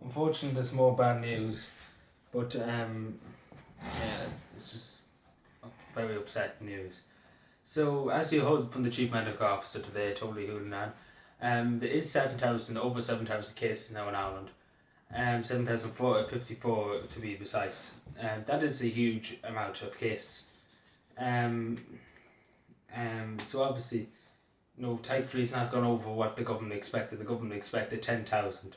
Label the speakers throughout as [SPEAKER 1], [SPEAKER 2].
[SPEAKER 1] Unfortunately, there's more bad news, but yeah, it's just very upsetting news. So, as you heard from the Chief Medical Officer today, Tony Houlihan, there is 7,000, over 7,000 cases now in Ireland. 7,454 to be precise. That is a huge amount of cases. So obviously, thankfully it's not gone over what the government expected. The government expected 10,000.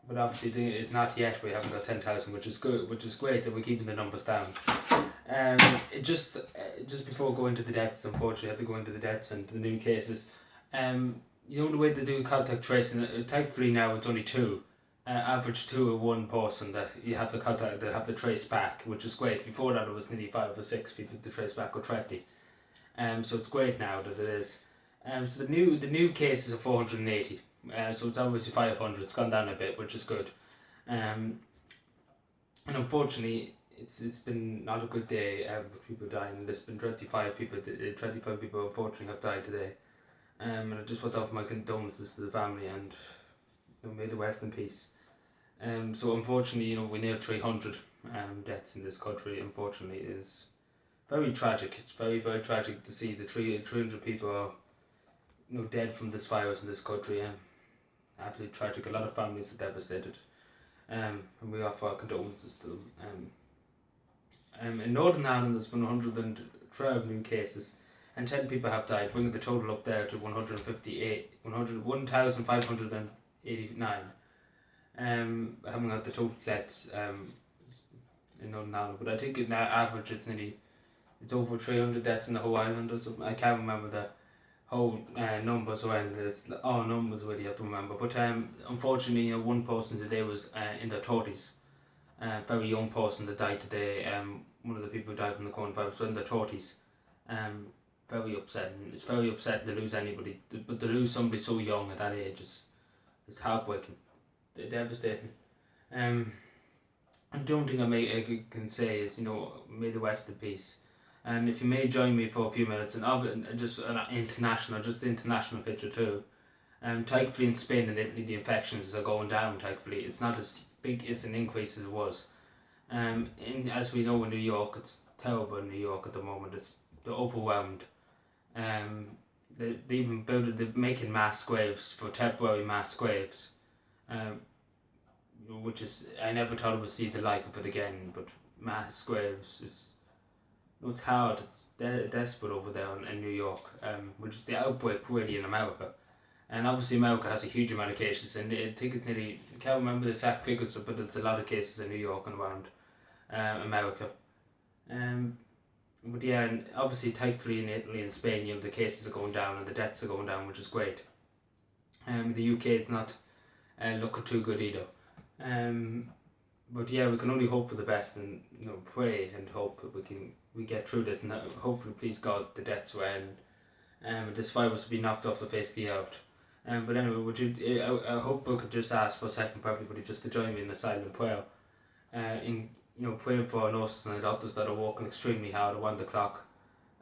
[SPEAKER 1] But obviously it's not yet. We haven't got 10,000, which is good, which is great that we're keeping the numbers down. It just before going to the deaths, unfortunately, I have to go into the deaths and the new cases. The way they do contact tracing, thankfully now it's only two. Average 2 or 1 person that you have the contact, that have the trace back, which is great. Before that, it was nearly 5 or 6 people to trace back, or 30. So it's great now that it is. So the new cases are 480. So it's obviously 500. It's gone down a bit, which is good. And unfortunately, it's been not a good day with people dying. There's been 25 people. 25 people unfortunately have died today. And I just want to offer my condolences to the family, and may the rest in peace. So unfortunately, we near 300 deaths in this country. Unfortunately, it is very tragic. It's very, very tragic to see the 300 people are dead from this virus in this country. Absolutely tragic. A lot of families are devastated. And we offer our condolences to them. In Northern Ireland, there's been 112 new cases, and 10 people have died, bringing the total up there to 1,589. I haven't got the total deaths in Northern Ireland, but I think in average it's over 300 deaths in the whole island or something. I can't remember the whole numbers around it. It's all numbers really you have to remember. But unfortunately, one person today was in their 30s. A very young person that died today. One of the people who died from the coronavirus was in their 30s. Very upsetting. It's very upsetting to lose anybody, but to lose somebody so young at that age is heartbreaking. Devastating. And the only thing I can say is, may the rest in peace. And if you may join me for a few minutes, and just an international picture too. Thankfully in Spain and Italy the infections are going down. Thankfully it's not as big as an increase as it was. As we know in New York, it's terrible in New York at the moment. They're overwhelmed. They even they're making mass graves for temporary mass graves. Which is, I never thought I would see the like of it again, but mass graves is, it's hard, it's desperate over there in New York, which is the outbreak really in America. And obviously America has a huge amount of cases, and I think it's nearly, I can't remember the exact figures, but it's a lot of cases in New York and around America. But yeah, and obviously thankfully in Italy and Spain, the cases are going down and the deaths are going down, which is great. The UK, it's not looking too good either. But yeah, we can only hope for the best, and pray and hope that we get through this, and hopefully, please God, the deaths will end, and this virus will be knocked off the face of the earth. But anyway, I hope we could just ask for a second for everybody just to join me in a silent prayer, in praying for our nurses and our doctors that are working extremely hard around the clock,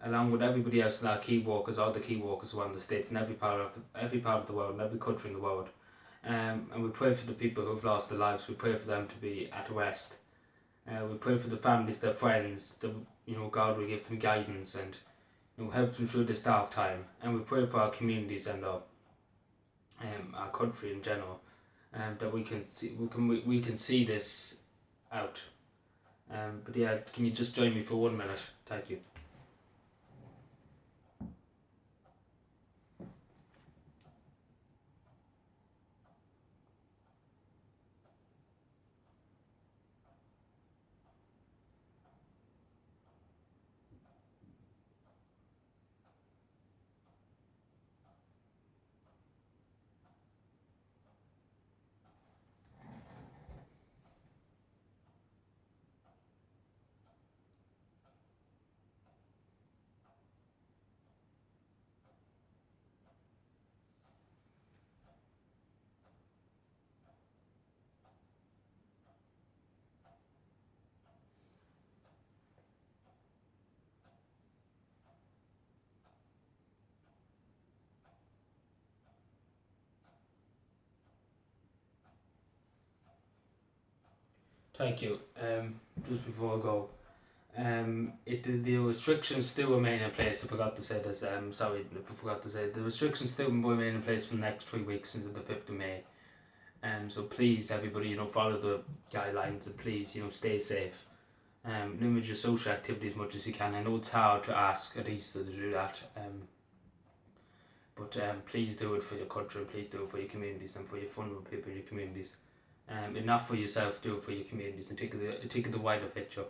[SPEAKER 1] along with everybody else in our key workers, all the key workers around the states, in every part of the world, in every country in the world. And we pray for the people who've lost their lives. We pray for them to be at rest. We pray for the families, their friends. God will give them guidance and help them through this dark time. And we pray for our communities and our country in general, that we can see this out. But yeah, can you just join me for 1 minute? Thank you. Thank you. Just before I go, the restrictions still remain in place. I forgot to say this. Sorry, I forgot to say the restrictions still remain in place for the next 3 weeks until the 5th of May. So please, everybody, follow the guidelines and please, stay safe. Limit your social activity as much as you can. I know it's hard to ask at Easter to do that. But please do it for your country, please do it for your communities and for your vulnerable people in your communities. And not for yourself, do it for your communities and take the wider picture.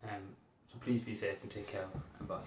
[SPEAKER 1] So please be safe and take care and bye.